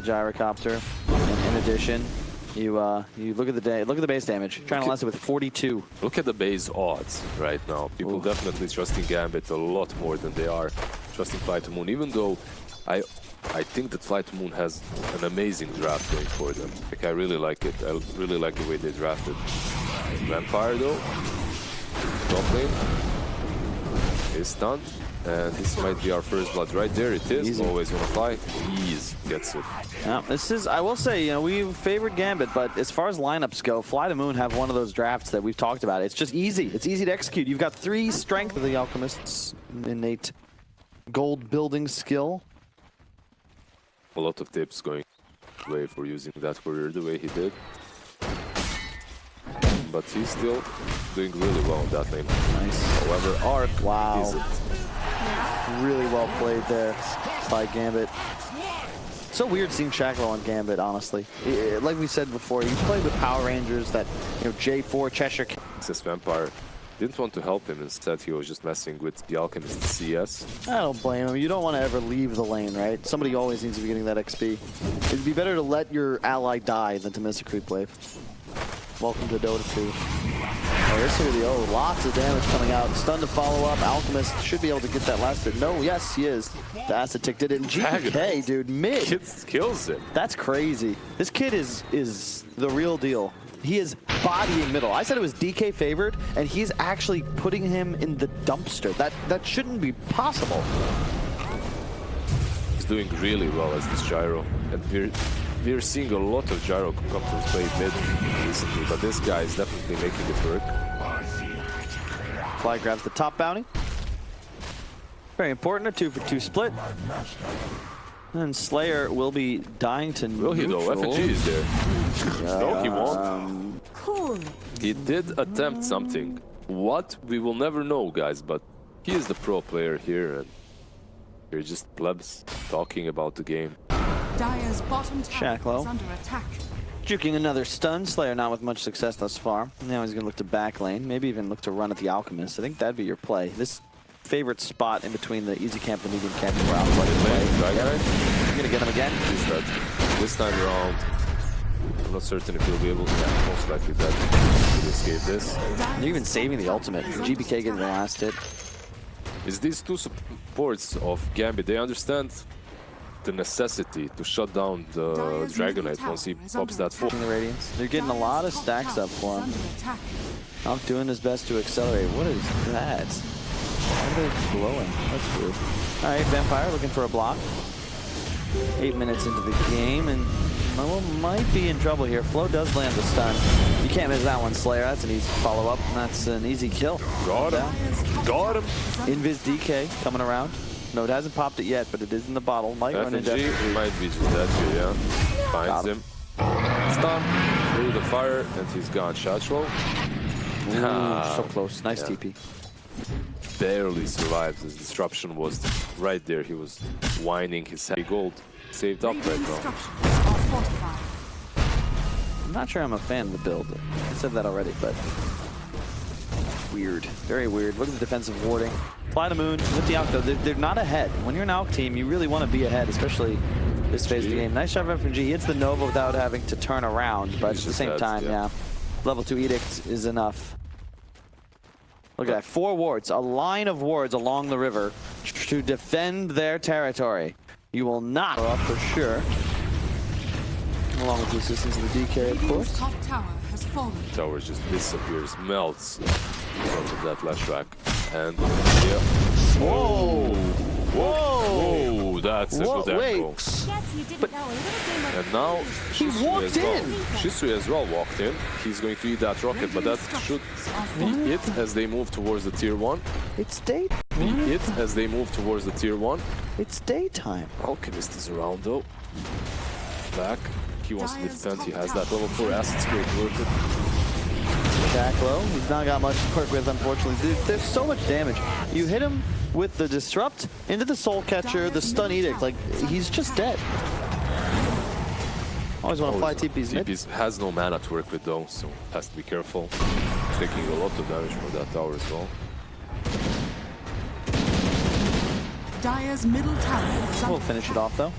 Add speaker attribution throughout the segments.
Speaker 1: the gyrocopter. And in addition, you look at the base damage. Trying to last it with 42.
Speaker 2: Look at the base odds right now. People definitely trusting Gambit a lot more than they are trusting FlyToMoon. Even though I think that FlyToMoon has an amazing draft going for them. Like, I really like it. I really like the way they drafted. Vampire though, top lane, is stunned, and this might be our first blood right there. It is.
Speaker 1: Easy.
Speaker 2: Always gonna fly. Ease gets it.
Speaker 1: Yeah, this is, I will say, you know, we favored Gambit, but as far as lineups go, FlyToMoon have one of those drafts that we've talked about. It's just easy. It's easy to execute. You've got 3 strength of the Alchemist's innate gold building skill.
Speaker 2: A lot of tips going away for using that warrior the way he did. But he's still doing really well in that lane.
Speaker 1: Nice.
Speaker 2: However, Arc is
Speaker 1: really well played there by Gambit. So weird seeing Shacklow on Gambit, honestly. Like we said before, you played with Power Rangers that, you know, J4, Cheshire.
Speaker 2: This Vampire didn't want to help him. Instead, he was just messing with the Alchemist CS.
Speaker 1: I don't blame him. You don't want to ever leave the lane, right? Somebody always needs to be getting that XP. It'd be better to let your ally die than to miss a creep wave. Welcome to Dota 2. Oh, here's Studio. Lots of damage coming out. Stun to follow up. Alchemist should be able to get that last hit. No, yes, he is. The acid tick did it. And GG.Bet, dude, mid.
Speaker 2: Kid kills him.
Speaker 1: That's crazy. This kid is the real deal. He is bodying middle. I said it was DK favored, and he's actually putting him in the dumpster. That shouldn't be possible.
Speaker 2: He's doing really well as this Gyro. And we're seeing a lot of Gyro come to play mid recently, but this guy is definitely making it work.
Speaker 1: Fly grabs the top bounty. Very important, a 2-for-2 split. And Slayer will be dying to
Speaker 2: Will he though? FNG is there. No, he won't.
Speaker 3: Cool.
Speaker 2: He did attempt something. What? We will never know, guys, but he is the pro player here, and we're just plebs talking about the game.
Speaker 3: Dire's bottom tower
Speaker 1: Shacklow
Speaker 3: is under attack.
Speaker 1: juking another stun. Slayer not with much success thus far. Now he's going to look to back lane, maybe even look to run at the Alchemist. I think that'd be your play. This favorite spot in between the easy camp and medium camp where I'll play. You're going to get him again?
Speaker 2: He's dead. This time around, I'm not certain if he'll be able to. Yeah, most likely dead to escape this.
Speaker 1: You're even saving the ultimate. GBK getting the last hit.
Speaker 2: Is these two supports of Gambit, they understand the necessity to shut down the Dragonite once he pops that full.
Speaker 1: The Radiance. They're getting a lot of stacks up for him. I'm doing his best to accelerate. What is that? Why are they glowing? That's weird. All right, Vampire looking for a block. 8 minutes into the game, and Momo might be in trouble here. Flo does land the stun. You can't miss that one, Slayer. That's an easy follow-up, and that's an easy kill.
Speaker 2: Got him. Got him.
Speaker 1: Invis DK coming around. No, it hasn't popped it yet, but it is in the bottle. Might run into
Speaker 2: FNG might be just dead here, yeah. Finds him. Stun through the fire, and he's gone. Shachlo.
Speaker 1: So close. Nice TP.
Speaker 2: Barely survives. His disruption was right there. He was whining his heavy gold. Saved up right now.
Speaker 1: I'm not sure I'm a fan of the build. I said that already, but weird. Very weird. Look at the defensive warding. FlyToMoon with the Alk, though. They're not ahead. When you're an Alk team, you really want to be ahead, especially this phase of the game. Nice shot from FNG. He hits the Nova without having to turn around, but at the same time, yeah. Level 2 Edict is enough. Look at that. 4 wards. A line of wards along the river to defend their territory. You will not off for sure. Along with the assistance of the DK, of course.
Speaker 3: Top tower has fallen.
Speaker 2: Tower just disappears, melts in front of that flashback. And yeah.
Speaker 1: Whoa!
Speaker 2: Whoa! That's a good echo.
Speaker 3: Yes, you didn't know a little game of
Speaker 2: And now
Speaker 1: He walked
Speaker 2: as well.
Speaker 1: in.
Speaker 2: Shisui as well walked in. He's going to eat that rocket, but that should be it as they move towards the tier 1.
Speaker 1: It's daytime.
Speaker 2: Be it as they move towards the tier 1.
Speaker 1: It's daytime.
Speaker 2: Alchemist is around though. Back. He wants to defend. He has that level 4 acid spray worth it.
Speaker 1: Shacklow, he's not got much to work with, unfortunately. There's so much damage. You hit him with the Disrupt into the Soul Catcher, the Stun Edict, like, he's just dead. Always want to fly TP's mid.
Speaker 2: TP's has no mana to work with though, so has to be careful. Taking a lot of damage from that tower as well.
Speaker 3: Dire's middle tower is
Speaker 1: We'll finish it off though.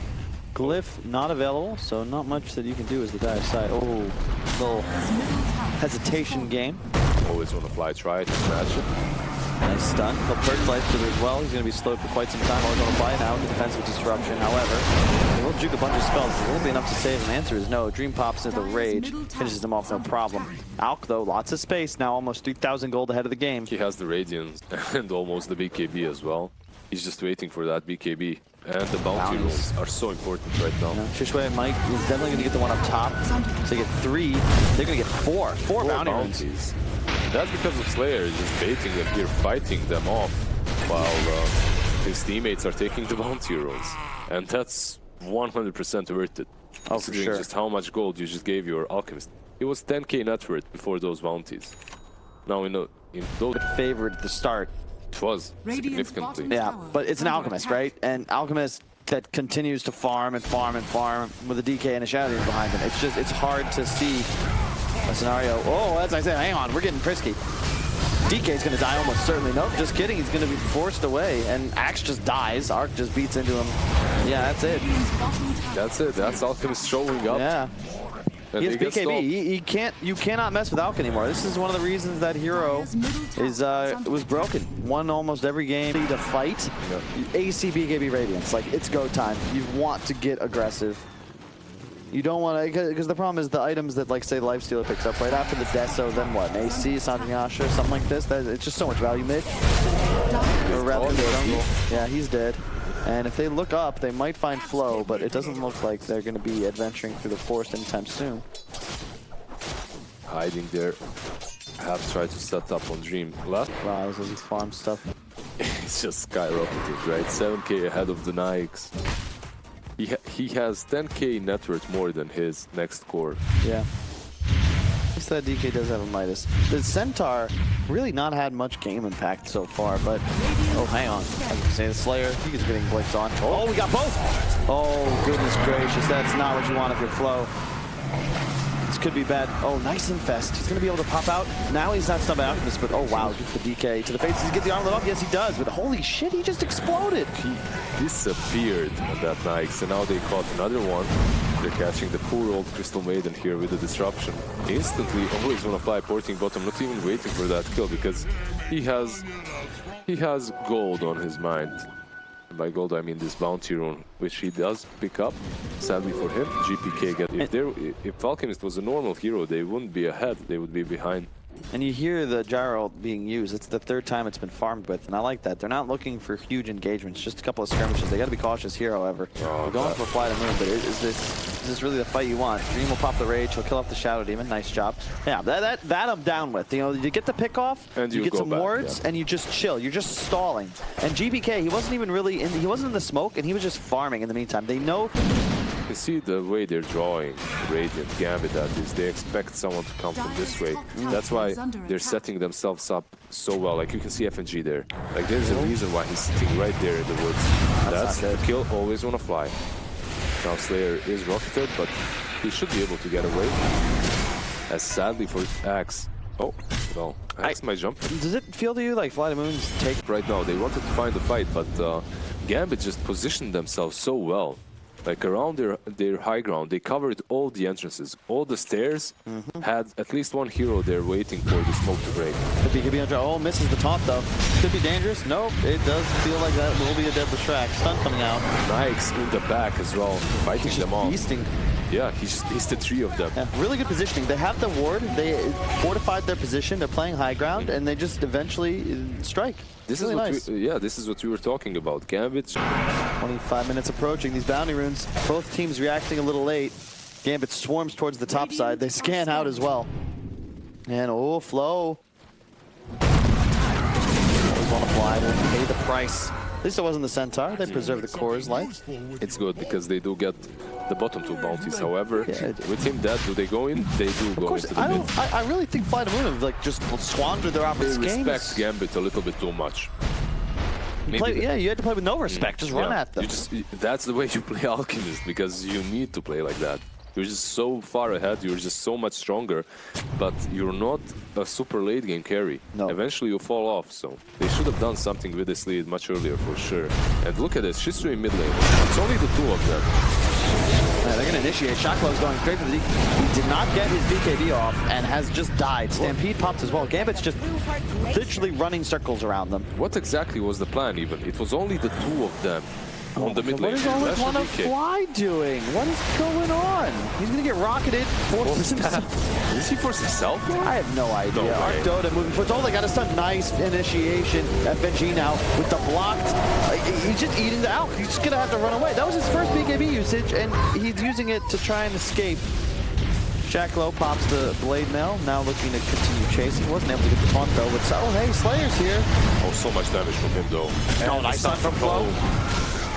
Speaker 1: Glyph not available, so not much that you can do as the Dire side. Oh, little hesitation game.
Speaker 2: Always want to fly, try to smash it.
Speaker 1: Nice stun. He'll purge life to it as well. He's going to be slowed for quite some time. Always on a fly now with defensive disruption. However, he will juke a bunch of spells. Will it be enough to save him? The answer is no. Dream pops into rage, finishes him off no problem. Alk, though, lots of space. Now almost 3,000 gold ahead of the game.
Speaker 2: He has the Radiance and almost the BKB as well. He's just waiting for that BKB. And the bounty rolls are so important right now.
Speaker 1: Shishway and Mike is definitely going to get the one up top. So they get 3. They're going to get 4. 4 bounty runs.
Speaker 2: That's because of Slayer just baiting them here, fighting them off, while his teammates are taking the bounty rolls. And that's 100% worth it.
Speaker 1: Oh, for sure.
Speaker 2: Just how much gold you just gave your Alchemist. It was 10k net worth before those bounties. Now in Dota,
Speaker 1: favored at the start.
Speaker 2: it was significantly.
Speaker 1: Yeah, but it's an Alchemist, right? And Alchemist that continues to farm and farm and farm with a DK and a Shadow Demon behind him. It's hard to see a scenario. Oh, as I said, hang on, we're getting frisky. DK's gonna die almost certainly. Nope, just kidding. He's gonna be forced away, and Axe just dies. Arc just beats into him. Yeah, that's it.
Speaker 2: That's it. That's Alchemist showing up.
Speaker 1: Yeah.
Speaker 2: And
Speaker 1: He has BKB. You cannot mess with Alk anymore. This is one of the reasons that hero was broken. Won almost every game to fight. AC BKB Radiance, like it's go time. You want to get aggressive. You don't want to, because the problem is the items that, like, say, Lifestealer picks up right after the Deso, then what? An AC, Sanjiasha, something like this. It's just so much value mid. Or rather, yeah, he's dead. And if they look up, they might find Flow, but it doesn't look like they're going to be adventuring through the forest anytime soon.
Speaker 2: Hiding there. Have tried to set up on Dream left.
Speaker 1: Wow, this is farm stuff.
Speaker 2: It's just skyrocketed, right? 7k ahead of the Nikes. He has 10k net worth more than his next core.
Speaker 1: Yeah. At least that DK does have a Midas. The Centaur really not had much game impact so far, but... Oh, hang on. I was going to say the Slayer, he is getting blinked on. Oh, we got both! Oh, goodness gracious. That's not what you want of your flow. This could be bad. Oh, nice infest. He's going to be able to pop out. Now he's not stunned by Alchemist, but oh wow, gets the DK to the face. Does he get the armlet off? Yes, he does. But holy shit, he just exploded.
Speaker 2: He disappeared on that Nikes, and now they caught another one. They're catching the poor old Crystal Maiden here with the disruption. Instantly, always want to fly porting bottom, not even waiting for that kill, because he has gold on his mind. And by gold, I mean this bounty rune, which he does pick up. Sadly for him, GPK get. If Alchemist was a normal hero, they wouldn't be ahead; they would be behind.
Speaker 1: And you hear the gyro being used. It's the 3rd time it's been farmed with, and I like that. They're not looking for huge engagements, just a couple of skirmishes. They got to be cautious here, however. We're going for FlyToMoon, but is this really the fight you want? Dream will pop the rage. He'll kill off the Shadow Demon. Nice job. Yeah, that I'm down with. You know, you get the pick off,
Speaker 2: and
Speaker 1: you get some
Speaker 2: back,
Speaker 1: wards, and you just chill. You're just stalling. And GBK, he wasn't even really he wasn't in the smoke, and he was just farming in the meantime. They know.
Speaker 2: You see the way they're drawing Radiant Gambit at this. They expect someone to come from this way. That's why they're setting themselves up so well. Like you can see FNG there. Like there's a reason why he's sitting right there in the woods. That's the kill. Always wanna fly. Now Slayer is rocketed, but he should be able to get away. As sadly for Axe. Oh, well, Axe might jump.
Speaker 1: Does it feel to you like FlyToMoon's take
Speaker 2: right now? They wanted to find the fight, but Gambit just positioned themselves so well. Like around their high ground, they covered all the entrances. All the stairs had at least one hero there waiting for the smoke to break.
Speaker 1: Could be on draw. Oh, misses the taunt though. Could be dangerous. Nope, it does feel like that will be a deadly track. Stun coming out.
Speaker 2: Nikes in the back as well, fighting them off.
Speaker 1: Beasting.
Speaker 2: Yeah, he's the 3 of them.
Speaker 1: Yeah, really good positioning. They have the ward. They fortified their position. They're playing high ground, and they just eventually strike.
Speaker 2: This
Speaker 1: really
Speaker 2: is what this is what we were talking about. Gambit.
Speaker 1: 25 minutes approaching. These bounty runes. Both teams reacting a little late. Gambit swarms towards the top side. They scan out as well. And oh, Flow. Always want to fly. Will pay the price. At least it wasn't the Centaur. They preserve the core's life.
Speaker 2: It's good because they do get the bottom 2 bounties. However, with him dead, do they go in? They do go into the mid.
Speaker 1: I really think FlyToMoon have like just squandered their opportunities.
Speaker 2: They respect Gambit a little bit too much.
Speaker 1: Yeah, you had to play with no respect. Just run at them.
Speaker 2: That's the way you play Alchemist, because you need to play like that. You're just so far ahead, you're just so much stronger, but you're not a super late game carry.
Speaker 1: No.
Speaker 2: Eventually you fall off, so they should have done something with this lead much earlier for sure. And look at this, Shisui mid lane. It's only the 2 of them.
Speaker 1: gonna initiate. Shocklow's going straight for the D. He did not get his BKB off and has just died. Stampede popped as well. Gambit's just literally running circles around them.
Speaker 2: What exactly was the plan even? It was only the two of them on the mid lane.
Speaker 1: What is always one of Fly doing? What is going on? He's gonna get rocketed.
Speaker 2: Is he forced himself?
Speaker 1: I have no idea.
Speaker 2: No way.
Speaker 1: Dota moving forward. Oh, they got a stun. Nice initiation. FNG now with the blocked. He's just eating the Alk. He's just gonna have to run away. That was his first BKB usage, and he's using it to try and escape. Shacklow pops the blade mail, now looking to continue chasing. Wasn't able to get the taunt though, but oh hey, Slayer's here.
Speaker 2: Oh, so much damage from him though.
Speaker 1: Oh, nice stun from Flo.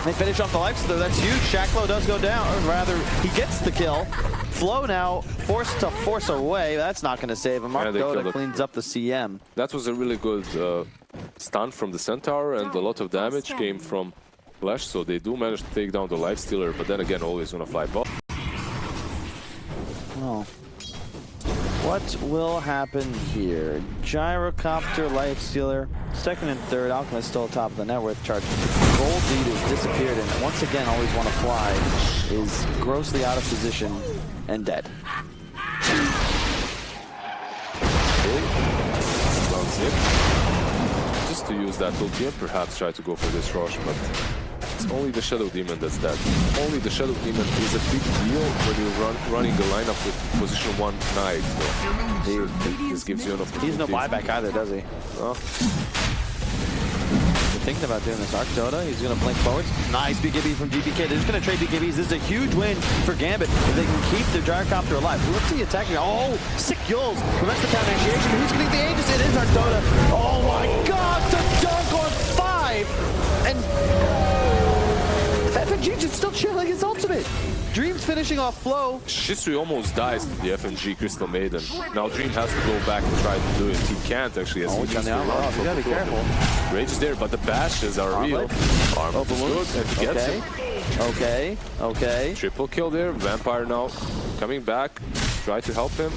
Speaker 1: They finish off the life, so that's huge. Shacklow does go down, or rather, he gets the kill. Flo now forced to force away. That's not going to save him. Mark Dota cleans up the CM.
Speaker 2: That was a really good stun from the Centaur, and a lot of damage came from Flash, so they do manage to take down the Lifestealer, but then again, always going to fly bot.
Speaker 1: Oh. What will happen here? Gyrocopter, Lifestealer, second and third. Alchemist still top of the net worth chart. Gold lead has disappeared, and once again, Always Want to Fly is grossly out of position and dead.
Speaker 2: Just to use that ulti and perhaps try to go for this rush, but it's only the Shadow Demon that's dead. Only the Shadow Demon is a big deal when you're running the lineup with position 1 knight. So this gives you an opportunity.
Speaker 1: He's no buyback either, does he?
Speaker 2: No.
Speaker 1: You're thinking about doing this Arc Dota. He's going to blink forwards. Nice BKB from GBK. They're just going to trade BKBs. This is a huge win for Gambit if they can keep their Gyrocopter alive. Let's see attacking. Oh, sick Yules. Prevents the counter initiation. Who's going to get the Aegis? It is Arc Dota. Oh my god, the dunk on 5! And FNG just still chilling his ultimate. Dream's finishing off Flo.
Speaker 2: Shisui almost dies to the FNG Crystal Maiden. Now Dream has to go back and try to do it. He can't actually. As
Speaker 1: You gotta be careful.
Speaker 2: Rage is there, but the bashes are real. Armlet is good, and he gets him.
Speaker 1: Okay.
Speaker 2: Triple kill there. Vampire now coming back. Try to help him,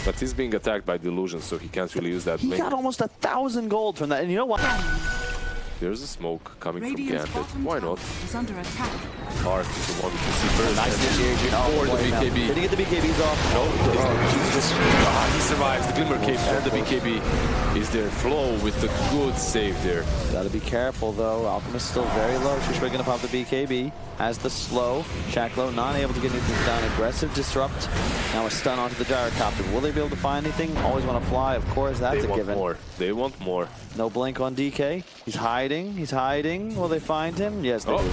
Speaker 2: but he's being attacked by Delusion, so he can't really use that.
Speaker 1: He got almost 1,000 gold from that, and you know what?
Speaker 2: There's a smoke coming from Gambit. Why not?
Speaker 3: Under attack.
Speaker 2: Arc is the one we can see first.
Speaker 1: Nice initiation.
Speaker 2: Or the BKB.
Speaker 1: Did he get the BKBs off?
Speaker 2: No, he survives. The Glimmer Cape and the BKB is there. Flow with the good save there.
Speaker 1: Gotta be careful though. Alchemist still very low. Shushway gonna pop the BKB. Has the slow. Shacklow not able to get anything down. Aggressive disrupt. Now a stun onto the Gyrocopter. Will they be able to find anything? Always Want to Fly, of course. That's a given.
Speaker 2: They want more.
Speaker 1: No blink on DK. He's hiding. He's hiding. Will they find him? Yes, they do.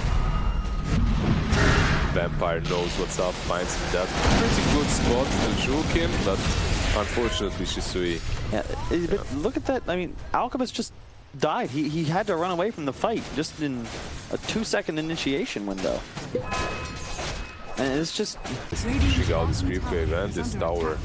Speaker 2: Vampire knows what's up, finds him that pretty good spot to juke him, but unfortunately Shisui.
Speaker 1: Yeah, but look at that. I mean, Alchemist just died. He had to run away from the fight just in a 2-second initiation window. And it's just...
Speaker 2: She got this creep wave and this tower,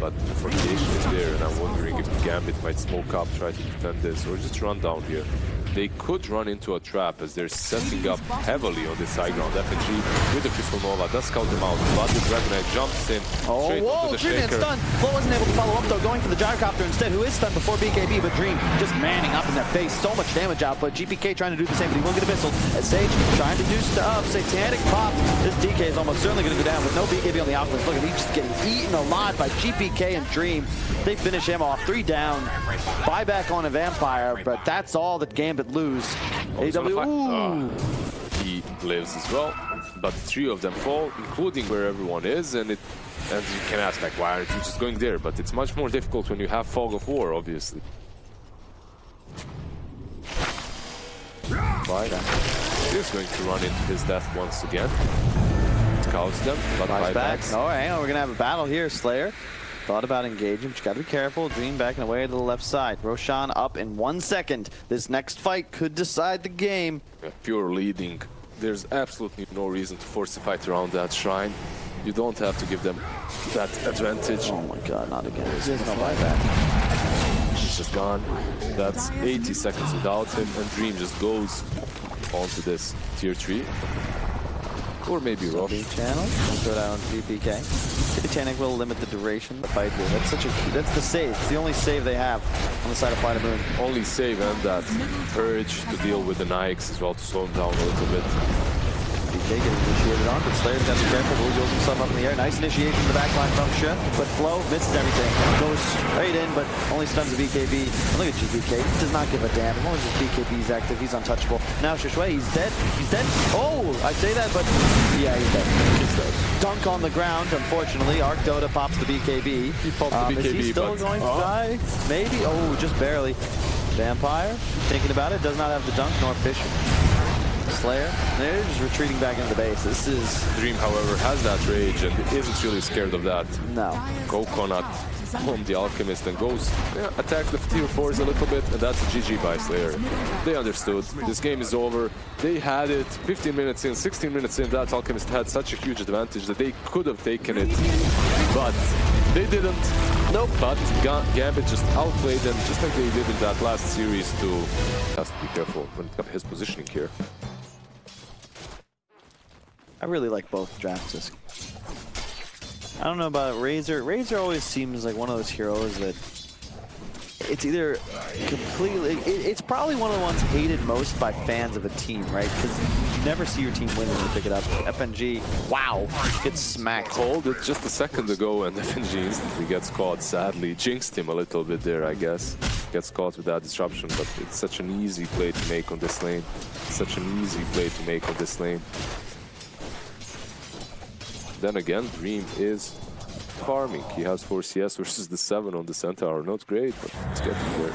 Speaker 2: but the fortification is there, and I'm wondering if Gambit might smoke up, try to defend this, or just run down here. They could run into a trap as they're setting up heavily on this high ground. FNG with the Crystal Nova does scout them out, but the Dragonite jumps in straight into the Shaker.
Speaker 1: Stun. Flo wasn't able to follow up though, going for the Gyrocopter instead, who is stunned before BKB, but Dream just manning up in their face. So much damage output. GPK trying to do the same, but he won't get a missile. As Sage trying to do stuff. Satanic pops. This DK is almost certainly going to go down with no BKB on the Alchemist. Look at him just getting eaten alive by GPK and Dream. They finish him off. 3 down. Buyback on a Vampire, but that's all that Gambit lose. AW,
Speaker 2: he lives as well, but 3 of them fall, including where everyone is, and you can ask, like, why aren't you just going there? But it's much more difficult when you have Fog of War, obviously. He's going to run into his death once again. Scouts them, but buybacks.
Speaker 1: Oh, hang on, we're going to have a battle here, Slayer. Thought about engaging, but you gotta be careful. Dream back and away to the left side. Roshan up in 1 second. This next fight could decide the game.
Speaker 2: If you're leading, there's absolutely no reason to force the fight around that shrine. You don't have to give them that advantage.
Speaker 1: Oh my god, not again. There's no buyback.
Speaker 2: She's just gone. That's 80 seconds without him, and Dream just goes onto this tier 3. Or maybe Rough.
Speaker 1: Channel. Throw it out on GPK. Satanic will limit the duration of the fight here. That's the save. It's the only save they have on the side of FlyToMoon.
Speaker 2: Only save and that urge to deal with the Nikes as well, to slow him down a little bit.
Speaker 1: They get initiated on, but Slayer's got to be careful. Will heals himself up in the air. Nice initiation in the backline from Shu, but Flow misses everything. Goes straight in, but only stuns the BKB. And look at GBK. He does not give a damn. As long as his BKB is active, he's untouchable. Now Shishui, he's dead. He's dead. Oh, I say that, but yeah, he's dead. He's dead. Dunk on the ground, unfortunately. Arc Dota pops the BKB.
Speaker 2: He popped the BKB,
Speaker 1: is he still going to die? Maybe? Oh, just barely. Vampire, thinking about it, does not have the dunk nor Fisher. Slayer, they're just retreating back into the base. This is...
Speaker 2: Dream, however, has that rage and isn't really scared of that.
Speaker 1: No.
Speaker 2: Coconut on the Alchemist and goes, attacks the tier 4s a little bit, and that's a GG by Slayer. They understood. This game is over. They had it 15 minutes in, 16 minutes in. That Alchemist had such a huge advantage that they could have taken it, but they didn't. Nope. But Gambit just outplayed them, just like they did in that last series too. Has to be careful when it comes to his positioning here.
Speaker 1: I really like both drafts. I don't know about Razor. Razor always seems like one of those heroes that it's either completely... It's probably one of the ones hated most by fans of a team, right? Because you never see your team win when you pick it up. FNG, wow, gets smacked.
Speaker 2: Called it just a second ago, and FNG instantly gets caught. Sadly, jinxed him a little bit there, I guess. Gets caught with that disruption, but it's such an easy play to make on this lane. Such an easy play to make on this lane. Then again, Dream is farming. He has 4 CS versus the 7 on the Centaur. Not great, but it's getting there.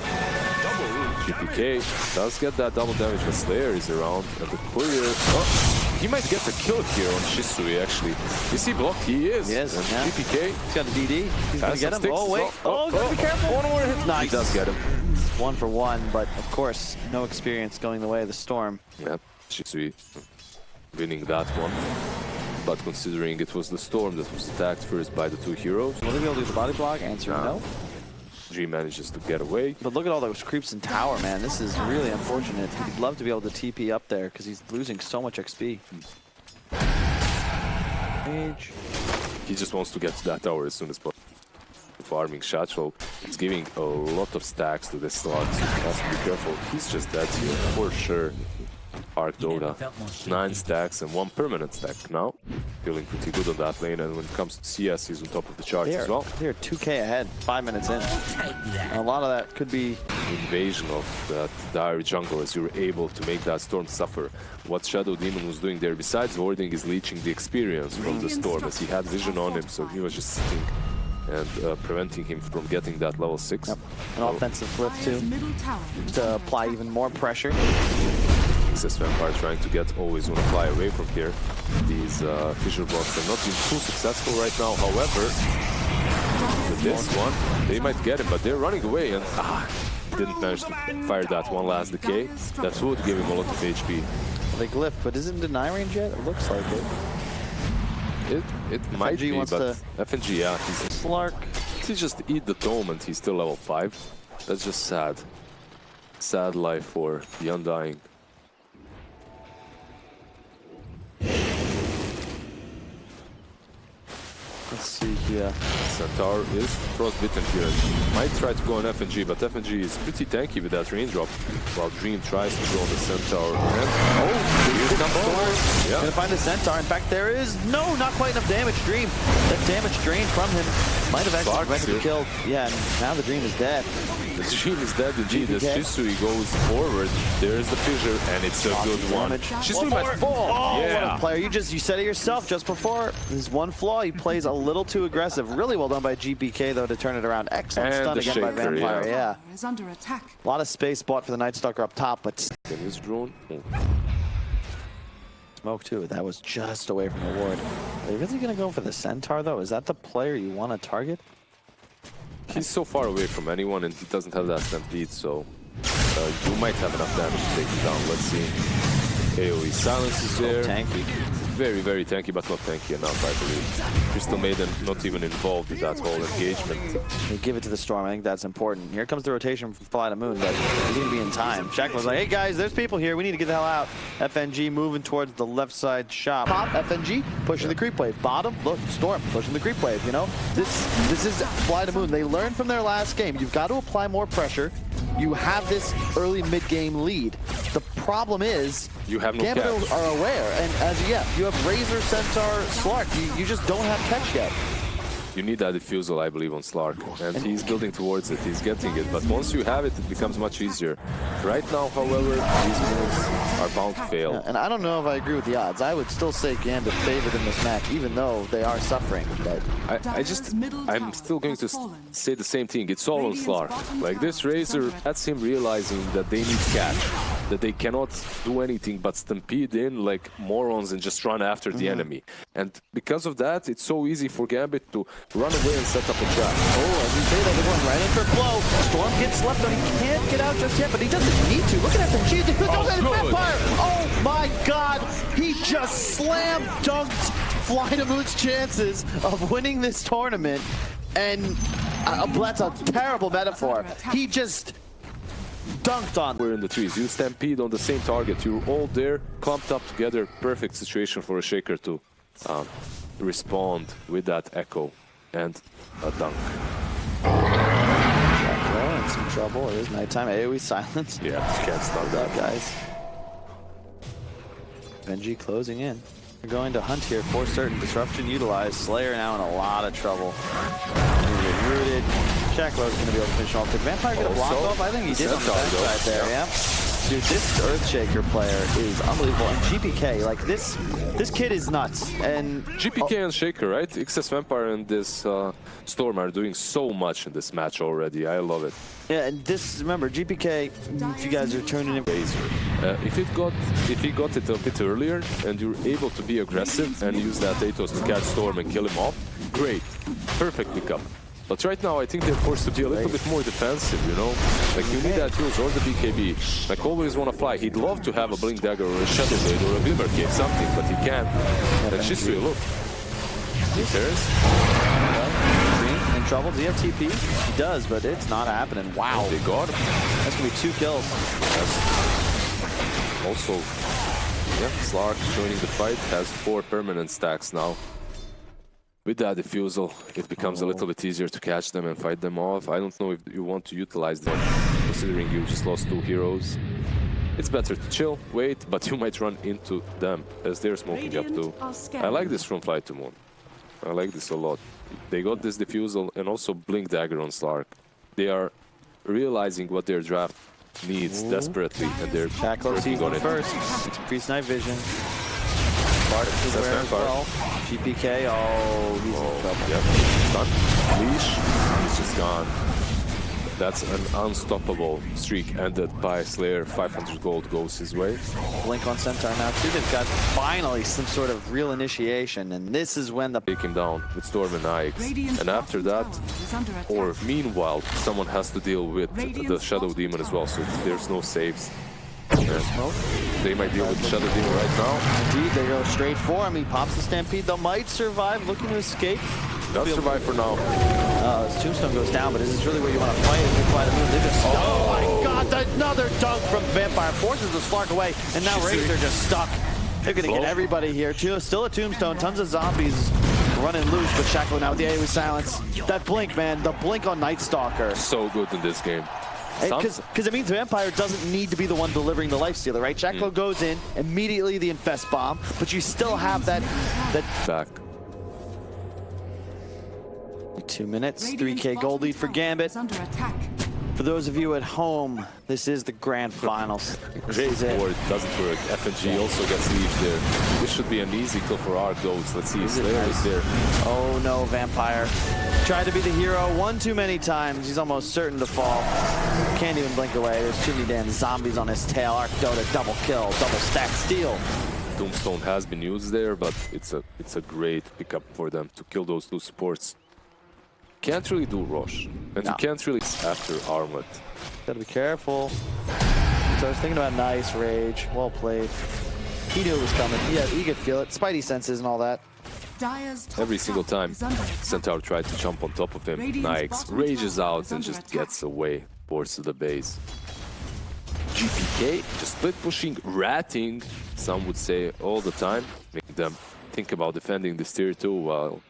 Speaker 2: GPK does get that double damage, but Slayer is around. And the Courier... Oh, he might get the kill here on Shisui, actually. Is he blocked? He is.
Speaker 1: Yes.
Speaker 2: And
Speaker 1: Yeah.
Speaker 2: GPK...
Speaker 1: He's got a DD. He's going to get him.
Speaker 2: sticks.
Speaker 1: Oh, wait. Oh, gotta be careful.
Speaker 2: One more hit.
Speaker 1: Nice.
Speaker 2: He does get him.
Speaker 1: 1 for 1, but of course, no experience going the way of the Storm.
Speaker 2: Yep, Shisui winning that one. But considering it was the Storm that was attacked first by the 2 heroes.
Speaker 1: Will they be able to do the body block? Answer no.
Speaker 2: Dream manages to get away.
Speaker 1: But look at all those creeps in tower, man. This is really unfortunate. He'd love to be able to TP up there because he's losing so much XP. Mage.
Speaker 2: He just wants to get to that tower as soon as possible. Farming Shacho. He's giving a lot of stacks to this slot, so he has to be careful. He's just dead here, for sure. Arc Dota, 9 stacks and 1 permanent stack now. Feeling pretty good on that lane, and when it comes to CS, he's on top of the charts as well.
Speaker 1: They're 2k ahead, 5 minutes in. And a lot of that could be...
Speaker 2: Invasion of that dire jungle as you were able to make that Storm suffer. What Shadow Demon was doing there, besides warding, is leeching the experience from the Storm, as he had vision on him, so he was just sitting and preventing him from getting that level 6.
Speaker 1: Yep. An offensive flip too, to apply even more pressure.
Speaker 2: This Vampire trying to get always want to fly away from here. These fissure blocks are not being too successful right now. However, with this one, they might get him, but they're running away and didn't manage to fire that one last decay. That would give him a lot of HP.
Speaker 1: They glyph, but isn't it deny range yet? It looks like it.
Speaker 2: It might be, but FNG, yeah, he's
Speaker 1: Slark.
Speaker 2: He just eat the tome and he's still level 5. That's just sad. Sad life for the Undying.
Speaker 1: Let's see here.
Speaker 2: Centaur is frostbitten here. Might try to go on FNG, but FNG is pretty tanky with that raindrop. While Dream tries to go on the Centaur. And
Speaker 1: Here comes Storm.
Speaker 2: Yeah.
Speaker 1: Gonna find the Centaur. In fact, there is not quite enough damage. Dream, that damage drained from him. Might have actually prevented the kill. Yeah, and now the Dream is dead.
Speaker 2: The Dream is dead indeed. As Shisui goes forward, there's the fissure, and it's a good one. Shisui might fall.
Speaker 1: Oh,
Speaker 2: yeah.
Speaker 1: what a player. You said it yourself just before. There's one flaw. He plays a little too aggressive. Really well done by GPK, though, to turn it around. Excellent
Speaker 2: And
Speaker 1: stun
Speaker 2: the
Speaker 1: again
Speaker 2: shaker,
Speaker 1: by Vampire.
Speaker 3: Yeah. Is under attack.
Speaker 1: A lot of space bought for the Night Stalker up top, but
Speaker 2: In his drone.
Speaker 1: smoke too. That was just away from the ward. Are they really going to go for the Centaur, though? Is that the player you want to target?
Speaker 2: He's so far away from anyone, and he doesn't have that stampede, so you might have enough damage to take him down. Let's see. AoE silence is there.
Speaker 1: Tanky.
Speaker 2: Very, very tanky, but not tanky enough, I believe. Crystal Maiden not even involved in that whole engagement.
Speaker 1: They give it to the Storm. I think that's important. Here comes the rotation from FlyToMoon, but he's going to be in time. Shack was like, hey guys, there's people here. We need to get the hell out. FNG moving towards the left side shop. Pop, FNG, pushing the creep wave. Bottom, look, Storm, pushing the creep wave, you know? This is FlyToMoon. They learned from their last game. You've got to apply more pressure. You have this early mid-game lead. The problem is,
Speaker 2: You have no
Speaker 1: Gambit
Speaker 2: catch.
Speaker 1: are aware, and you have Razor, Centaur, Slark. You just don't have catch yet.
Speaker 2: You need that defusal, I believe, on Slark. And he's building towards it, he's getting it. But once you have it, it becomes much easier. Right now, however, these moves are bound to fail.
Speaker 1: And I don't know if I agree with the odds. I would still say Gambit favored in this match, even though they are suffering. But
Speaker 2: I'm still going to say the same thing. It's all on Slark. Like this Razor, that's him realizing that they need catch, that they cannot do anything but stampede in like morons and just run after the enemy. And because of that, it's so easy for Gambit to run away and set up a trap.
Speaker 1: oh, as we say that, they're going right in for a blow. Storm gets left on. He can't get out just yet, but he doesn't need to. Look at that. He goes in Vampire. Oh my God! He just slam dunked FlyToMoon's chances of winning this tournament, and that's a terrible metaphor. He just dunked on.
Speaker 2: We're in the trees. You stampede on the same target. You're all there, clumped up together. Perfect situation for a Shaker to respond with that echo and a dunk.
Speaker 1: Well, in some trouble. It is nighttime. AoE silence.
Speaker 2: Yeah, can't stop that,
Speaker 1: guys. Benji closing in. We're going to hunt here for certain. Disruption utilized. Slayer now in a lot of trouble. Rooted. Shackler's going to be able to finish off. Did Vampire get a block off? I think he did on the backside there, yeah. Dude, this Earthshaker player is unbelievable. And GPK, like this kid is nuts. And
Speaker 2: GPK and Shaker, right? XS Vampire and this Storm are doing so much in this match already. I love it.
Speaker 1: Yeah, and this, remember, GPK, if you guys are tuning in.
Speaker 2: If he got it a bit earlier and you're able to be aggressive and use that Atos to catch Storm and kill him off, great. Perfect pickup. But right now, I think they're forced to be a little bit more defensive, you know? Like, you need that use or the BKB. Like, always want to fly. He'd love to have a Blink Dagger or a Shadow Blade or a Glimmer Cape, something, but he can't. And Shisui, look. He cares.
Speaker 1: In trouble. Does he have TP? He does, but it's not happening. Wow.
Speaker 2: They got him.
Speaker 1: That's going to be 2 kills.
Speaker 2: Also, yeah, Slark joining the fight has 4 permanent stacks now. With that defusal, it becomes a little bit easier to catch them and fight them off. I don't know if you want to utilize them, considering you just lost 2 heroes. It's better to chill, wait, but you might run into them as they're smoking up too. I like this from FlyToMoon. I like this a lot. They got this defusal and also Blink Dagger on Slark. They are realizing what their draft needs desperately, and they're working on it.
Speaker 1: First, increased night vision. Bart is aware as well. GPK, oh, he's in trouble.
Speaker 2: Yep, done. Leash, he's just gone. That's an unstoppable streak ended by Slayer. 500 gold goes his way.
Speaker 1: Blink on Centaur now too. They've got finally some sort of real initiation, and this is when the
Speaker 2: Take him down with Storm and Ix. And after that, or meanwhile, someone has to deal with the Shadow Demon as well, so there's no saves.
Speaker 1: smoke.
Speaker 2: They might deal with the Shadow Demon right now.
Speaker 1: Indeed, they go straight for him. He pops the Stampede. They might survive, looking to escape.
Speaker 2: They'll survive for now.
Speaker 1: His Tombstone goes down, but is this really where you want to fight? If you fight a move, they just... Oh my God, another dunk from Vampire. Forces the Slark away, and now Razor just stuck. They're going to get everybody here, too. Still a Tombstone, tons of zombies running loose, but Shackler now with the AoE silence. That blink, man, the blink on Night Stalker.
Speaker 2: So good in this game.
Speaker 1: Because it means Vampire doesn't need to be the one delivering the Lifestealer, right? Shackler goes in, immediately the Infest Bomb, but you still have that...
Speaker 2: Back.
Speaker 1: 2 minutes, 3K gold lead for Gambit. For those of you at home, this is the grand finals. This is it.
Speaker 2: Or it doesn't work. FNG also gets leave there. This should be an easy kill for our goats. Let's see, Slayer is there.
Speaker 1: Oh no, Vampire. Tried to be the hero one too many times. He's almost certain to fall. Can't even blink away. There's too many damn zombies on his tail. Arc Dota, double kill, double stack steal.
Speaker 2: Tombstone has been used there, but it's a great pickup for them to kill those 2 supports. Can't really do Rosh, and you can't really after Armlet.
Speaker 1: Gotta be careful. So I was thinking about nice Rage. Well played. He knew it was coming. Yeah, he could feel it. Spidey senses and all that.
Speaker 2: Every single time Centaur tried to jump on top of him, Nix rages out and just gets away towards the base. GPK just split pushing, ratting, some would say all the time, making them think about defending this tier 2 while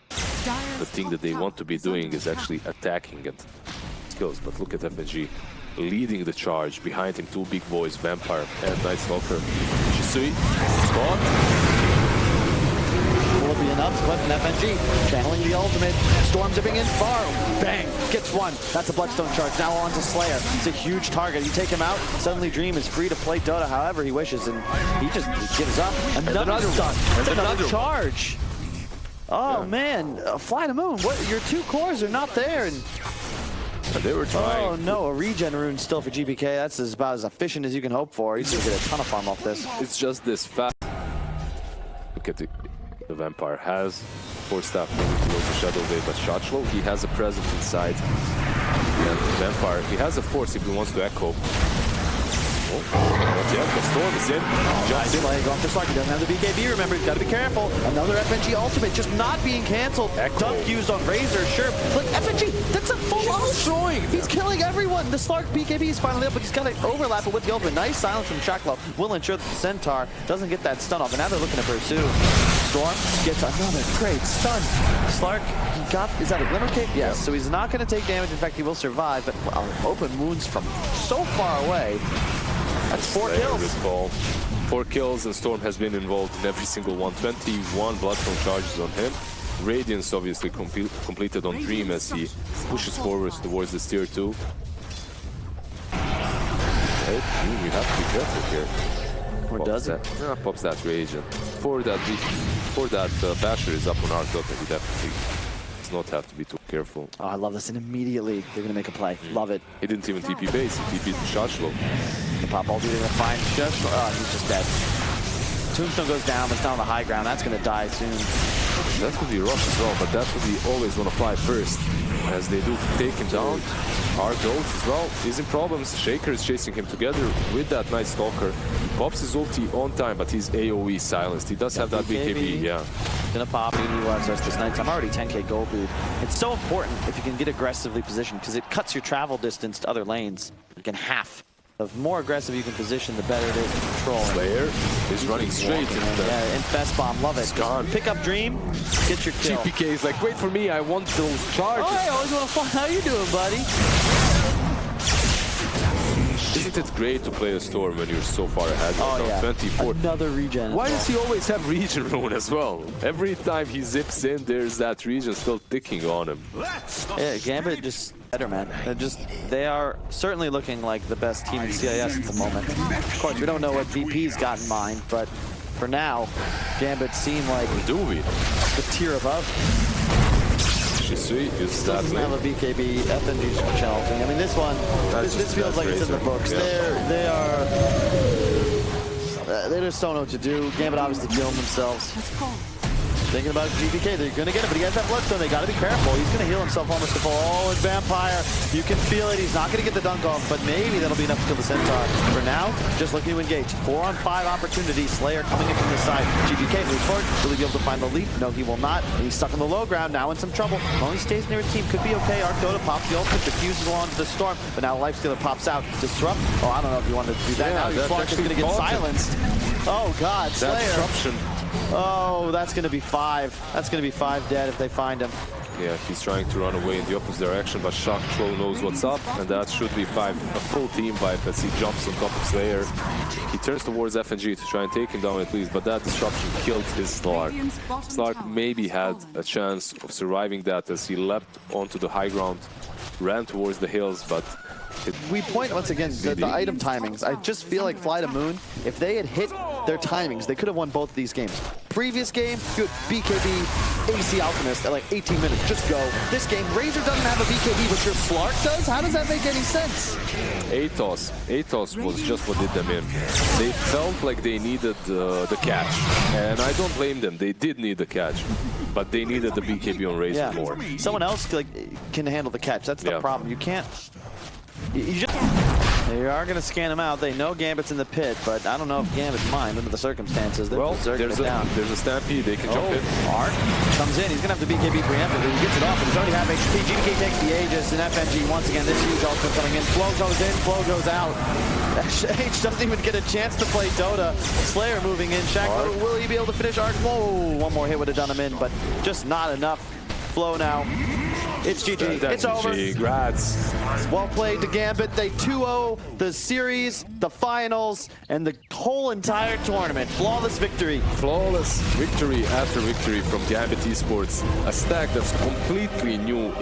Speaker 2: the thing that they want to be doing is actually attacking and skills. But look at FNG. leading the charge. Behind him, two big boys, Vampire and Night Stalker. Shisui, Scott.
Speaker 1: Will be enough to put an FNG. Channeling the ultimate. Storm zipping in far. Bang! Gets one. That's a Bloodstone charge. Now on to Slayer. It's a huge target. You take him out. Suddenly Dream is free to play Dota however he wishes, and he just gives up. Another stun. Another charge. Oh man, FlyToMoon. What? Your two cores are not there, and
Speaker 2: they were trying.
Speaker 1: Oh no, a regen rune still for GBK. That's about as efficient as you can hope for. He's gonna get a ton of farm off this.
Speaker 2: It's just this fast. Look at the Vampire has Force Staff moving towards the Shadow Wave, but Shotchlow, he has a presence inside. And the Vampire, he has a force if he wants to echo. Oh, but yeah, the Storm is in.
Speaker 1: Jumps in. Going for Slark. He doesn't have the BKB, remember, he's got to be careful. Another FNG ultimate just not being canceled. Dunk used on Razor, sure. But FNG, that's a full destroying. He's killing everyone. The Slark BKB is finally up, but he's got to overlap it with the ultimate. Nice silence from Shotchlow. Will ensure that the Centaur doesn't get that stun off, and now they're looking to pursue. Storm gets another great stun. Slark, he got, is that a Glimmer Cape? Yes, so he's not going to take damage. In fact, he will survive, but open wounds from so far away. That's 4 kills.
Speaker 2: 4 kills, and Storm has been involved in every single one. 21 Bloodstone charges on him. Radiance obviously completed on Dream as he pushes forward towards this tier 2. Hey, we have to be careful here.
Speaker 1: Or does it?
Speaker 2: Yeah, pops that rage. And for that Basher is up on our top, and we definitely does not have to be too careful.
Speaker 1: Oh, I love this, and immediately they're going to make a play. Love it.
Speaker 2: He didn't even TP base, he TP'd Shotchlow.
Speaker 1: The pop ulti, they're going to find Shotchlow. Oh, he's just dead. Tombstone goes down, but it's down on the high ground. That's going to die soon.
Speaker 2: That could be rough as well, but that would be always want to fly first. As they do take him down. Hard goats as well. He's in problems. Shaker is chasing him together with that Night Stalker. He pops his ulti on time, but he's AoE silenced. He does have that BKB, yeah.
Speaker 1: Gonna pop and utilize the rest of this night. I'm already 10k gold lead. It's so important if you can get aggressively positioned because it cuts your travel distance to other lanes. You can half. The more aggressive you can position, the better it is to control.
Speaker 2: Slayer is running straight into the...
Speaker 1: Yeah, Infest Bomb, love it. Pick up Dream, get your kill.
Speaker 2: GPK is like, wait for me, I want those charges.
Speaker 1: Oh, I always want to find how you doing, buddy.
Speaker 2: Isn't it great to play a Storm when you're so far ahead?
Speaker 1: Oh, yeah.
Speaker 2: 24.
Speaker 1: Another regen.
Speaker 2: Why does he always have regen rune as well? Every time he zips in, there's that regen still ticking on him.
Speaker 1: Yeah, Gambit just better, man. They are certainly looking like the best team in CIS at the moment. Of course, we don't know what VP's got in mind, but for now, Gambit seem like the tier above.
Speaker 2: Shisui is that
Speaker 1: doesn't have a BKB, FNG channel thing. I mean, this one, this feels like it's in the books. Yeah. They just don't know what to do. Gambit obviously killing themselves. Thinking about GPK, they're gonna get it, but he has that Bloodstone. They gotta be careful. He's gonna heal himself almost to full. Oh, and Vampire, you can feel it. He's not gonna get the dunk off, but maybe that'll be enough to kill the Centaur. For now, just looking to engage. 4-on-5 opportunity. Slayer coming in from the side. GPK moves forward. Will he be able to find the lead? No, he will not. He's stuck on the low ground, now in some trouble. As long as he stays near his team, could be okay. Arc Dota pops the ultimate, diffuses along to the Storm, but now Lifestealer pops out. Disrupt. Oh, I don't know if you wanted to do that. Now your Slark is gonna get silenced. Oh God, Slayer.
Speaker 2: That disruption.
Speaker 1: Oh, that's going to be 5. That's going to be 5 dead if they find him.
Speaker 2: Yeah, he's trying to run away in the opposite direction, but Shotchlow knows what's up, and that should be 5. A full team wipe as he jumps on top of Slayer. He turns towards FNG to try and take him down at least, but that disruption killed his Slark. Slark maybe had a chance of surviving that as he leapt onto the high ground, ran towards the hills, but...
Speaker 1: We point once again the item timings. I just feel like FlyToMoon, if they had hit their timings, they could have won both of these games. Previous game, good BKB, AC Alchemist at like 18 minutes. Just go. This game, Razor doesn't have a BKB, but your Slark does? How does that make any sense?
Speaker 2: Atos was just what did them in. They felt like they needed the catch, and I don't blame them. They did need the catch, but they needed the BKB on Razor more.
Speaker 1: Someone else can handle the catch. That's the problem. You can't. They are going to scan him out. They know Gambit's in the pit, but I don't know if Gambit's mind under the circumstances.
Speaker 2: Well, there's a stampede. They can jump in.
Speaker 1: Arc comes in. He's going to have the BKB preemptively. He gets it off, but he's already half HP. GBK takes the Aegis, and FNG once again. This huge ultimate coming in. Flow goes in. Flow goes out. H doesn't even get a chance to play Dota. Slayer moving in. Shaq, will he be able to finish Arc? Whoa, one more hit would have done him in, but just not enough. Flow now. It's GG.
Speaker 2: That's
Speaker 1: It's over.
Speaker 2: GG. Congrats.
Speaker 1: Well played to Gambit. They 2-0 the series, the finals, and the whole entire tournament. Flawless victory.
Speaker 2: Flawless victory after victory from Gambit Esports. A stack that's completely new.